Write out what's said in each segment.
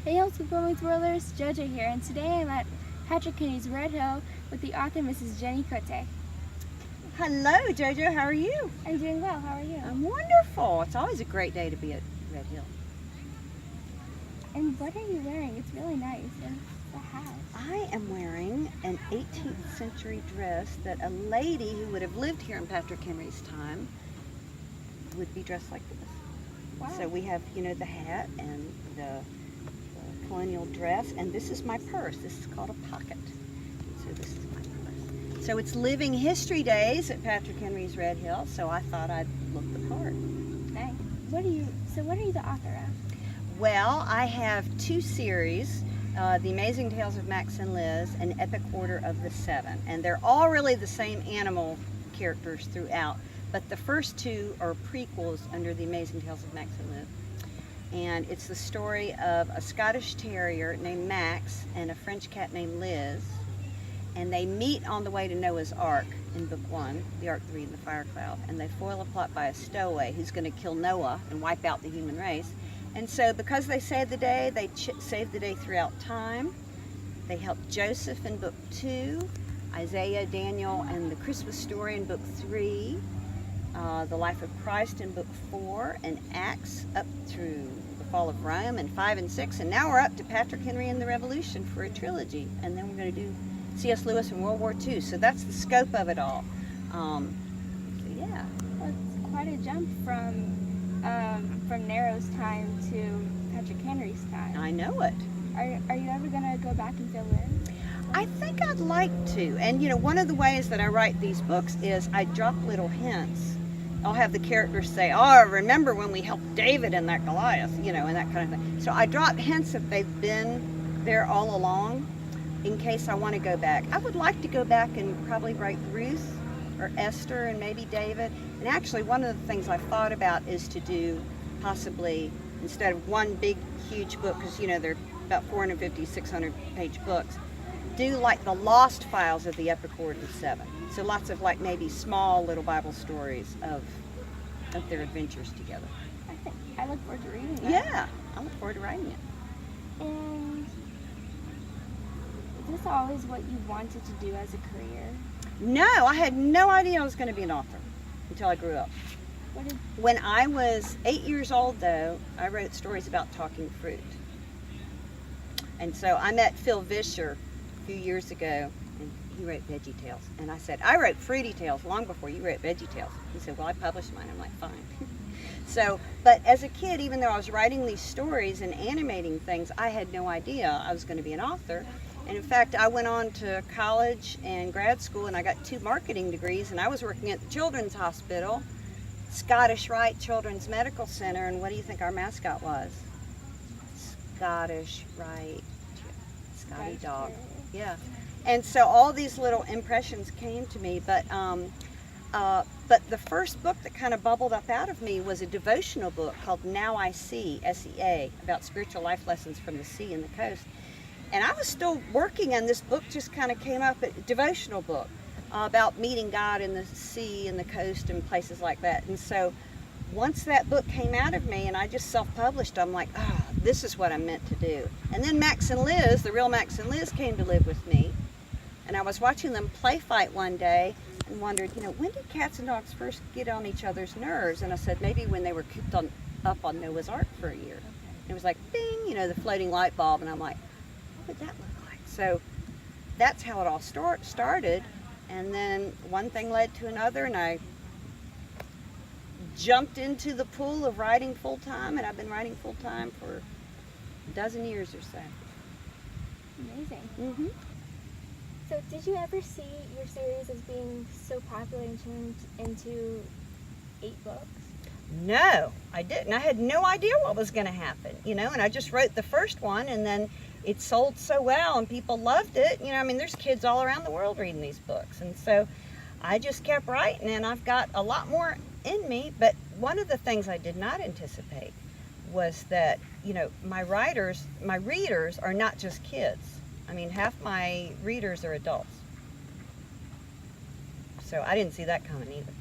Hey, homeschool Whirlers, JoJo here, and today I'm at Patrick Kenny's Red Hill with the author, Mrs. Jenny Cote. Hello, JoJo. How are you? I'm doing well. How are you? I'm wonderful. It's always a great day to be at Red Hill. And what are you wearing? It's really nice. And it's a hat. I am wearing an 18th century dress that a lady who would have lived here in Patrick Henry's time would be dressed like this. Wow. So we have, the hat and the colonial dress, and this is my purse. This is called a pocket. So this is my purse. So it's Living History Days at Patrick Henry's Red Hill, so I thought I'd look the part. Nice. What are you the author of? Well, I have two series, The Amazing Tales of Max and Liz and Epic Order of the Seven. And they're all really the same animal characters throughout, but the first two are prequels under The Amazing Tales of Max and Liz. And it's the story of a Scottish Terrier named Max and a French cat named Liz. And they meet on the way to Noah's Ark in Book 1, the Ark 3 and the Fire Cloud. And they foil a plot by a stowaway who's going to kill Noah and wipe out the human race. And so because they saved the day, they saved the day throughout time. They helped Joseph in Book 2, Isaiah, Daniel, and the Christmas story in Book 3. The Life of Christ in Book 4, and Acts up through the fall of Rome in 5 and 6, and now we're up to Patrick Henry and the Revolution for a trilogy, and then we're going to do C.S. Lewis in World War II. So that's the scope of it all. So yeah. Well, it's quite a jump from Nero's time to Patrick Henry's time. I know it. Are you ever going to go back and fill in? I think I'd like to. And one of the ways that I write these books is I drop little hints. I'll have the characters say, oh, I remember when we helped David and that Goliath, and that kind of thing. So I drop hints if they've been there all along in case I want to go back. I would like to go back and probably write Ruth or Esther and maybe David. And actually one of the things I've thought about is to do possibly, instead of one big, huge book, because they're about 450, 600 page books, do like the lost files of the Epic Order of 7. So lots of like maybe small little Bible stories of their adventures together. I look forward to reading that. Yeah, I look forward to writing it. And is this always what you wanted to do as a career? No, I had no idea I was going to be an author until I grew up. When I was 8 years old, though, I wrote stories about talking fruit. And so I met Phil Vischer a few years ago, and he wrote Veggie Tales. And I said, I wrote Fruity Tales long before you wrote Veggie Tales. He said, well, I published mine. I'm like, fine. So, but as a kid, even though I was writing these stories and animating things, I had no idea I was going to be an author. And in fact, I went on to college and grad school, and I got 2 marketing degrees, and I was working at the Children's Hospital, Scottish Rite Children's Medical Center, and what do you think our mascot was? Scottish Rite, Scotty dog. Yeah. And so all these little impressions came to me, but the first book that kind of bubbled up out of me was a devotional book called Now I See, S-E-A, about spiritual life lessons from the sea and the coast. And I was still working, and this book just kind of came up, a devotional book about meeting God in the sea and the coast and places like that. And so once that book came out of me and I just self-published, I'm like, oh, this is what I'm meant to do. And then Max and Liz, the real Max and Liz, came to live with me. And I was watching them play fight one day and wondered, when did cats and dogs first get on each other's nerves? And I said, maybe when they were cooped up on Noah's Ark for a year. And it was like, bing, the floating light bulb. And I'm like, what would that look like? So that's how it all started. And then one thing led to another, and I jumped into the pool of writing full-time, and I've been writing full-time for a dozen years or so. Amazing. Mm-hmm. So did you ever see your series as being so popular and turned into 8 books? No, I didn't. I had no idea what was going to happen, and I just wrote the first one, and then it sold so well and people loved it. There's kids all around the world reading these books. And so I just kept writing, and I've got a lot more in me. But one of the things I did not anticipate was that, my readers are not just kids. Half my readers are adults. So I didn't see that coming either.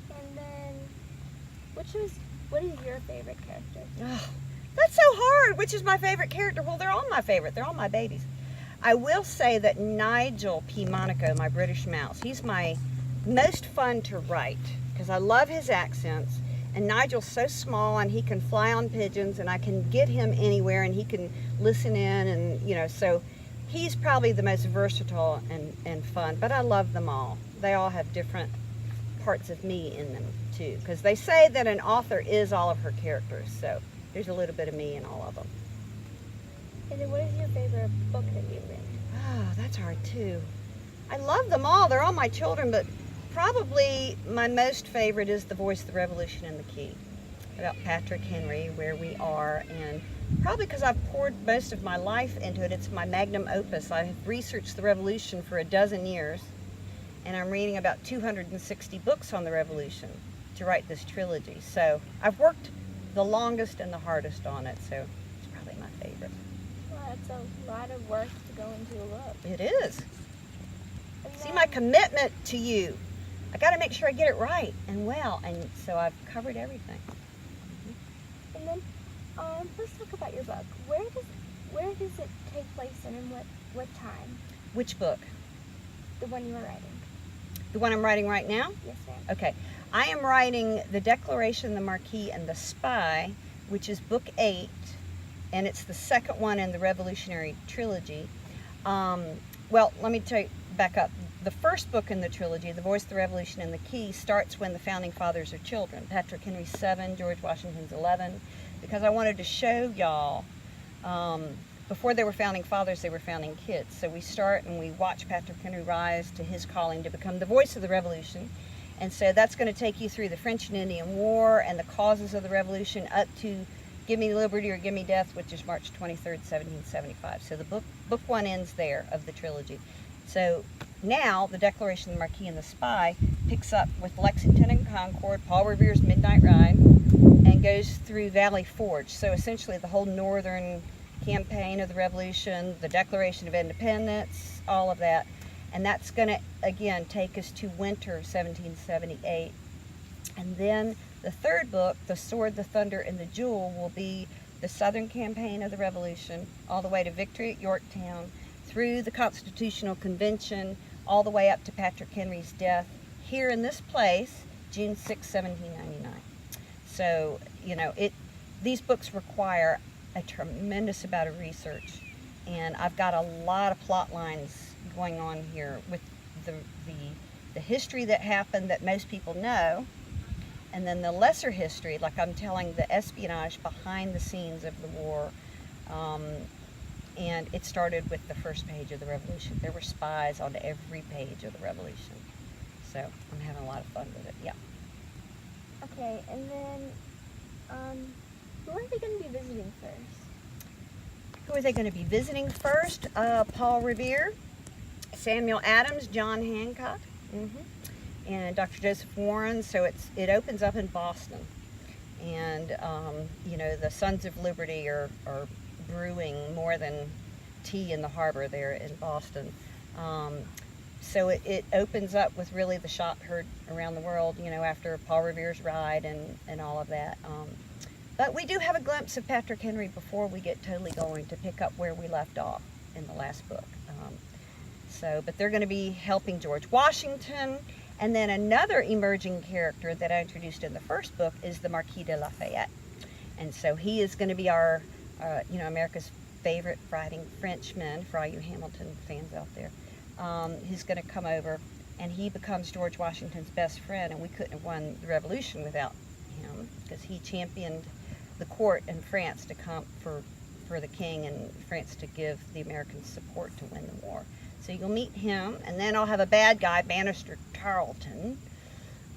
And then, what is your favorite character? Oh, That's so hard. Which is my favorite character? Well, they're all my favorite. They're all my babies. I will say that Nigel P. Monaco, my British mouse, he's my most fun to write because I love his accents. And Nigel's so small and he can fly on pigeons and I can get him anywhere and he can listen in and, you know, so he's probably the most versatile and fun. But I love them all. They all have different parts of me in them too because they say that an author is all of her characters. So there's a little bit of me in all of them. And then what is your favorite book that you've read? Oh, that's hard too. I love them all. They're all my children, but probably my most favorite is The Voice of the Revolution and the Key, about Patrick Henry, where we are, and probably because I've poured most of my life into it. It's my magnum opus. I have researched the Revolution for a dozen years, and I'm reading about 260 books on the Revolution to write this trilogy. So I've worked the longest and the hardest on it, so it's probably my favorite. Well, that's a lot of work to go into a book. It is. And See then- my commitment to you. I got to make sure I get it right and well, and so I've covered everything. And then, let's talk about your book. Where does it take place and in what time? Which book? The one you are writing. The one I'm writing right now? Yes, ma'am. Okay. I am writing The Declaration, the Marquis, and the Spy, which is book 8, and it's the second one in the Revolutionary trilogy. Well, let me back up. The first book in the trilogy, The Voice of the Revolution and the Key, starts when the Founding Fathers are children. Patrick Henry's 7, George Washington's 11, because I wanted to show y'all, before they were Founding Fathers, they were founding kids. So we start and we watch Patrick Henry rise to his calling to become the voice of the Revolution. And so that's going to take you through the French and Indian War and the causes of the Revolution up to Give Me Liberty or Give Me Death, which is March 23rd, 1775. So the book 1 ends there of the trilogy. So now the Declaration of the Marquis and the Spy picks up with Lexington and Concord, Paul Revere's Midnight Ride, and goes through Valley Forge. So essentially the whole northern campaign of the Revolution, the Declaration of Independence, all of that. And that's going to, again, take us to winter of 1778. And then the third book, The Sword, the Thunder, and the Jewel, will be the southern campaign of the Revolution, all the way to victory at Yorktown, through the Constitutional Convention, all the way up to Patrick Henry's death here in this place, June 6, 1799. So, you know, these books require a tremendous amount of research, and I've got a lot of plot lines going on here with the history that happened that most people know, and then the lesser history, like I'm telling the espionage behind the scenes of the war. And it started with the first page of the Revolution. There were spies on every page of the Revolution. So I'm having a lot of fun with it, yeah. Okay, and then, who are they going to be visiting first? Who are they going to be visiting first? Paul Revere, Samuel Adams, John Hancock, and Dr. Joseph Warren. So it opens up in Boston. And, you know, the Sons of Liberty are brewing more than tea in the harbor there in Boston. So it opens up with really the shot heard around the world, you know, after Paul Revere's ride and all of that. But we do have a glimpse of Patrick Henry before we get totally going to pick up where we left off in the last book. But they're going to be helping George Washington. And then another emerging character that I introduced in the first book is the Marquis de Lafayette. And so he is going to be our you know, America's favorite riding Frenchman, for all you Hamilton fans out there. He's going to come over, and he becomes George Washington's best friend, and we couldn't have won the Revolution without him, because he championed the court in France to come for the king and France to give the Americans support to win the war. So you'll meet him, and then I'll have a bad guy, Bannister Tarleton,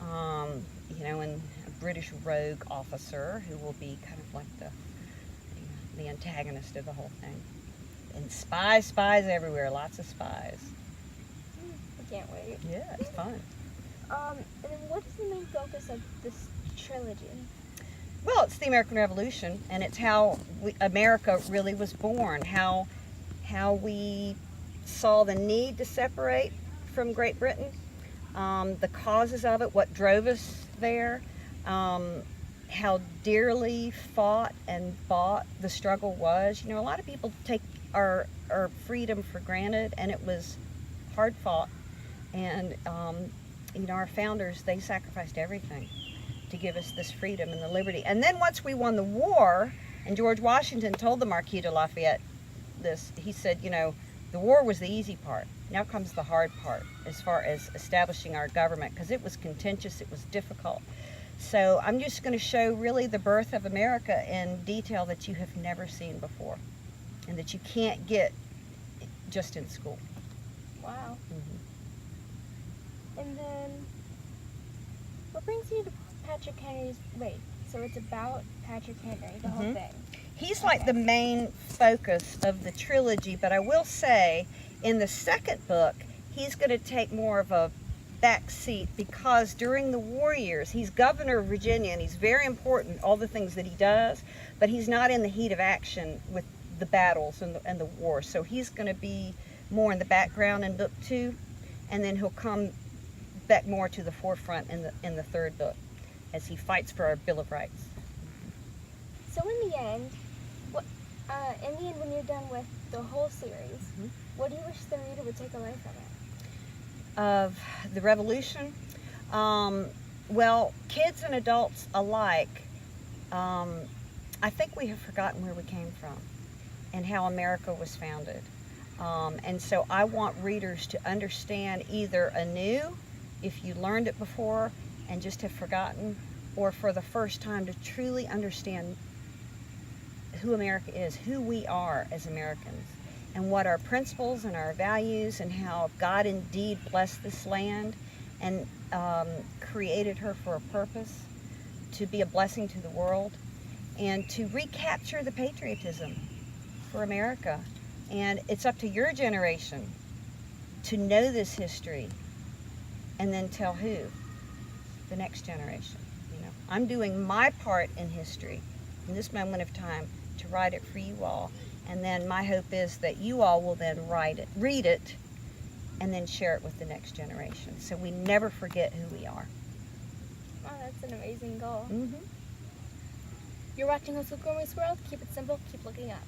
you know, and a British rogue officer who will be kind of like the antagonist of the whole thing. And spies everywhere, lots of spies. I can't wait. Yeah, it's fun. And then what is the main focus of this trilogy? Well, it's the American Revolution, and it's how America really was born, how we saw the need to separate from Great Britain, the causes of it, what drove us there, how dearly fought and bought the struggle was. You know, a lot of people take our freedom for granted, and it was hard fought. And you know, our founders, they sacrificed everything to give us this freedom and the liberty. And then once we won the war, and George Washington told the Marquis de Lafayette this, he said, you know, the war was the easy part. Now comes the hard part as far as establishing our government, because it was contentious, it was difficult. So I'm just going to show really the birth of America in detail that you have never seen before and that you can't get just in school. Wow. Mm-hmm. And then, what brings you to Patrick Henry's, so it's about Patrick Henry, the whole thing. He's like the main focus of the trilogy, but I will say in the second book, he's going to take more of a back seat because during the war years, he's governor of Virginia and he's very important, all the things that he does, but he's not in the heat of action with the battles and the war. So he's going to be more in the background in book 2, and then he'll come back more to the forefront in the third book as he fights for our Bill of Rights. So in the end, when you're done with the whole series, what do you wish the reader would take away from it? Of the Revolution? Well, kids and adults alike, I think we have forgotten where we came from and how America was founded. And so I want readers to understand either anew, if you learned it before and just have forgotten, or for the first time to truly understand who America is, who we are as Americans, and what our principles and our values, and how God indeed blessed this land and created her for a purpose, to be a blessing to the world, and to recapture the patriotism for America. And it's up to your generation to know this history and then tell who? The next generation. You know, I'm doing my part in history in this moment of time to write it for you all. And then my hope is that you all will then read it, and then share it with the next generation. So we never forget who we are. Wow, that's an amazing goal. Mm-hmm. You're watching Homeschool Gourmet's World. Keep it simple, keep looking up.